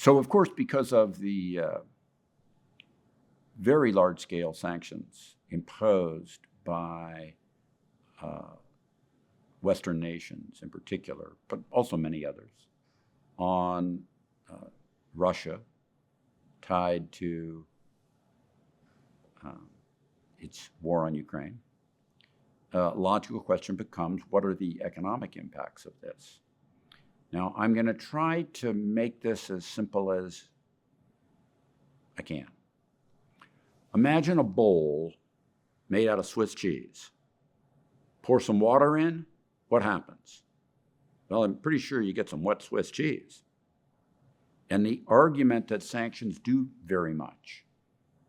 So, of course, because of the very large-scale sanctions imposed by Western nations in particular, but also many others, on Russia, tied to its war on Ukraine, logical question becomes, what are the economic impacts of this? Now, I'm going to try to make this as simple as I can. Imagine a bowl made out of Swiss cheese. Pour some water in, what happens? Well, I'm pretty sure you get some wet Swiss cheese. And the argument that sanctions do very much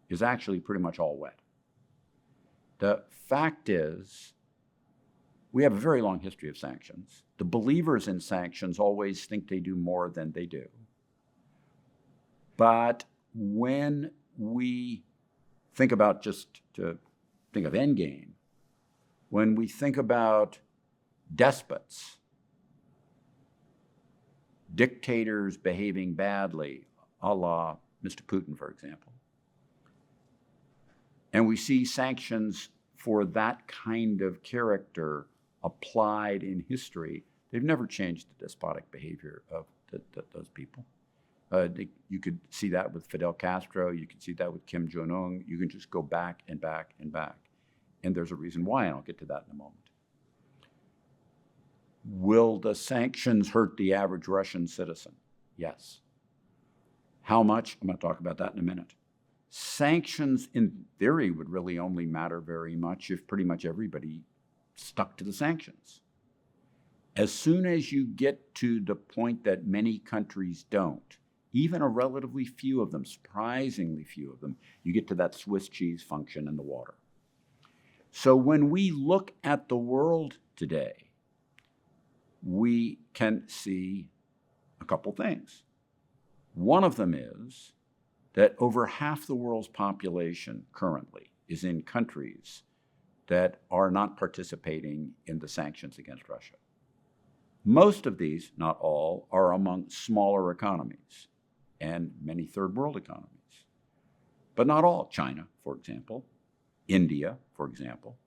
is actually pretty much all wet. The fact is, we have a very long history of sanctions. The believers in sanctions always think they do more than they do. But when we think about, just to think of endgame, when we think about despots, dictators behaving badly, a la Mr. Putin, for example, and we see sanctions for that kind of character applied in history, they've never changed the despotic behavior of those people. You could see that with Fidel Castro. You can see that with Kim Jong-un. You can just go back and back and back. And there's a reason why, and I'll get to that in a moment. Will the sanctions hurt the average Russian citizen? Yes. How much? I'm going to talk about that in a minute. Sanctions, in theory, would really only matter very much if pretty much everybody stuck to the sanctions. As soon as you get to the point that many countries don't, even a relatively few of them, surprisingly few of them, you get to that Swiss cheese function in the water. So when we look at the world today, we can see a couple things. One of them is that over half the world's population currently is in countries that are not participating in the sanctions against Russia. Most of these, not all, are among smaller economies and many third world economies. But not all. China, for example, India, for example,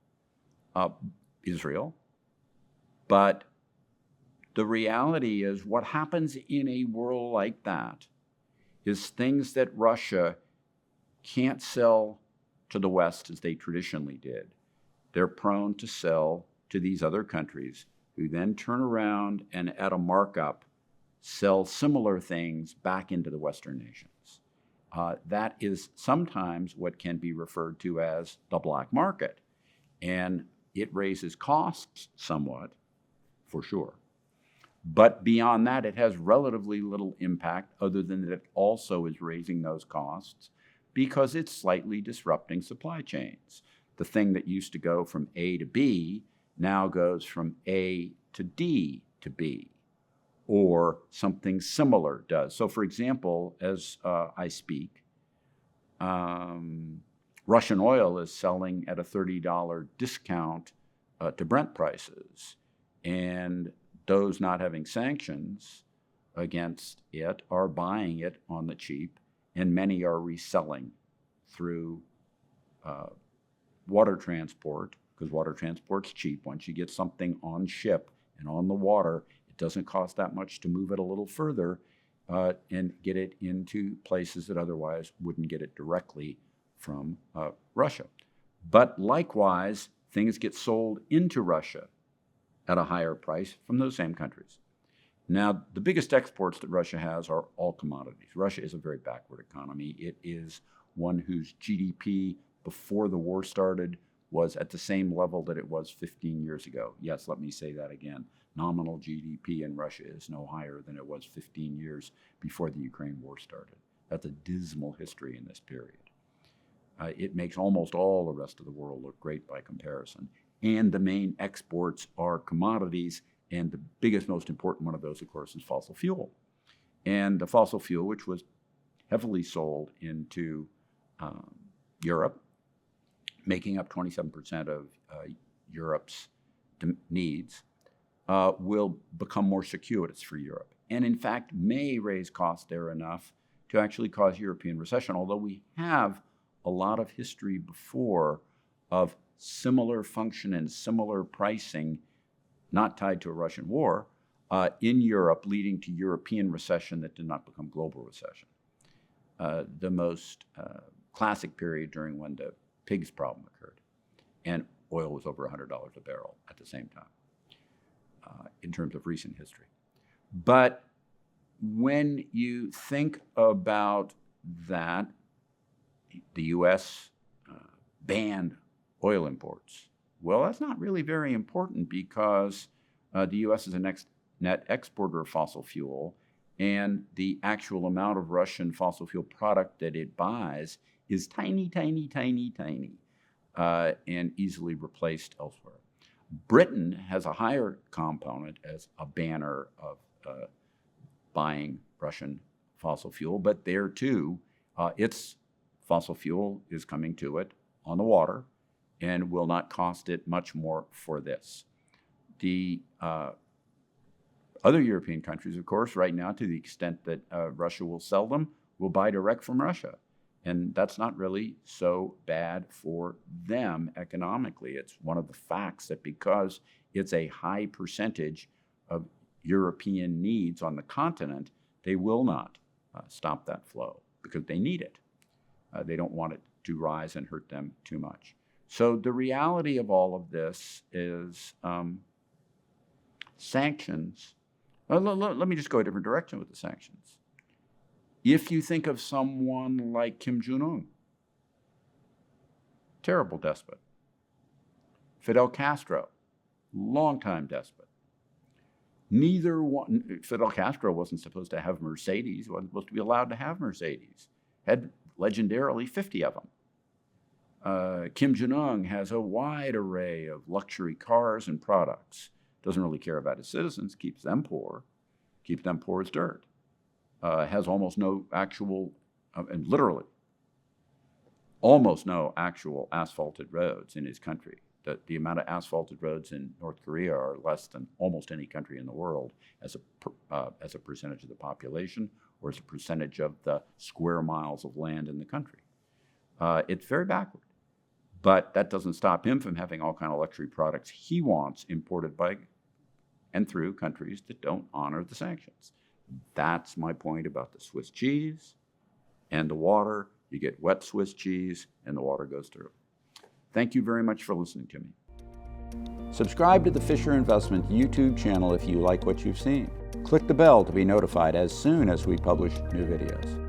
Israel. But the reality is, what happens in a world like that is things that Russia can't sell to the West as they traditionally did. They're prone to sell to these other countries, who then turn around and at a markup sell similar things back into the Western nations. That is sometimes what can be referred to as the black market. And it raises costs somewhat, for sure. But beyond that, it has relatively little impact, other than that it also is raising those costs because it's slightly disrupting supply chains. The thing that used to go from A to B now goes from A to D to B, or something similar does. So, for example, as I speak, Russian oil is selling at a $30 discount to Brent prices, and those not having sanctions against it are buying it on the cheap, and many are reselling through water transport, because water transport's cheap. Once you get something on ship and on the water, it doesn't cost that much to move it a little further and get it into places that otherwise wouldn't get it directly from Russia. But likewise, things get sold into Russia at a higher price from those same countries. Now, the biggest exports that Russia has are all commodities. Russia is a very backward economy. It is one whose GDP before the war started was at the same level that it was 15 years ago. Yes, let me say that again. Nominal GDP in Russia is no higher than it was 15 years before the Ukraine war started. That's a dismal history in this period. It makes almost all the rest of the world look great by comparison. And the main exports are commodities, and the biggest, most important one of those, of course, is fossil fuel. And the fossil fuel, which was heavily sold into Europe, making up 27% of Europe's needs, will become more circuitous for Europe, and in fact may raise costs there enough to actually cause European recession, although we have a lot of history before of similar function and similar pricing, not tied to a Russian war, in Europe, leading to European recession that did not become global recession. The most classic period during when the pigs problem occurred, and oil was over $100 a barrel at the same time, in terms of recent history. But when you think about that, the U.S. banned oil imports. Well, that's not really very important because the U.S. is a net exporter of fossil fuel, and the actual amount of Russian fossil fuel product that it buys is tiny, tiny, tiny, tiny, and easily replaced elsewhere. Britain has a higher component as a banner of buying Russian fossil fuel, but there too, its fossil fuel is coming to it on the water and will not cost it much more for this. The other European countries, of course, right now, to the extent that Russia will sell them, will buy direct from Russia. And that's not really so bad for them economically. It's one of the facts that because it's a high percentage of European needs on the continent, they will not stop that flow because they need it. They don't want it to rise and hurt them too much. So the reality of all of this is sanctions. Let me just go a different direction with the sanctions. If you think of someone like Kim Jong-un, terrible despot. Fidel Castro, longtime despot. Fidel Castro wasn't supposed to have Mercedes, wasn't supposed to be allowed to have Mercedes. Had legendarily 50 of them. Kim Jong-un has a wide array of luxury cars and products. Doesn't really care about his citizens, keeps them poor as dirt. Has almost no actual, and literally, almost no actual asphalted roads in his country. The amount of asphalted roads in North Korea are less than almost any country in the world as a percentage of the population or as a percentage of the square miles of land in the country. It's very backward. But that doesn't stop him from having all kinds of luxury products he wants imported by and through countries that don't honor the sanctions. That's my point about the Swiss cheese and the water. You get wet Swiss cheese and the water goes through. Thank you very much for listening to me. Subscribe to the Fisher Investment YouTube channel if you like what you've seen. Click the bell to be notified as soon as we publish new videos.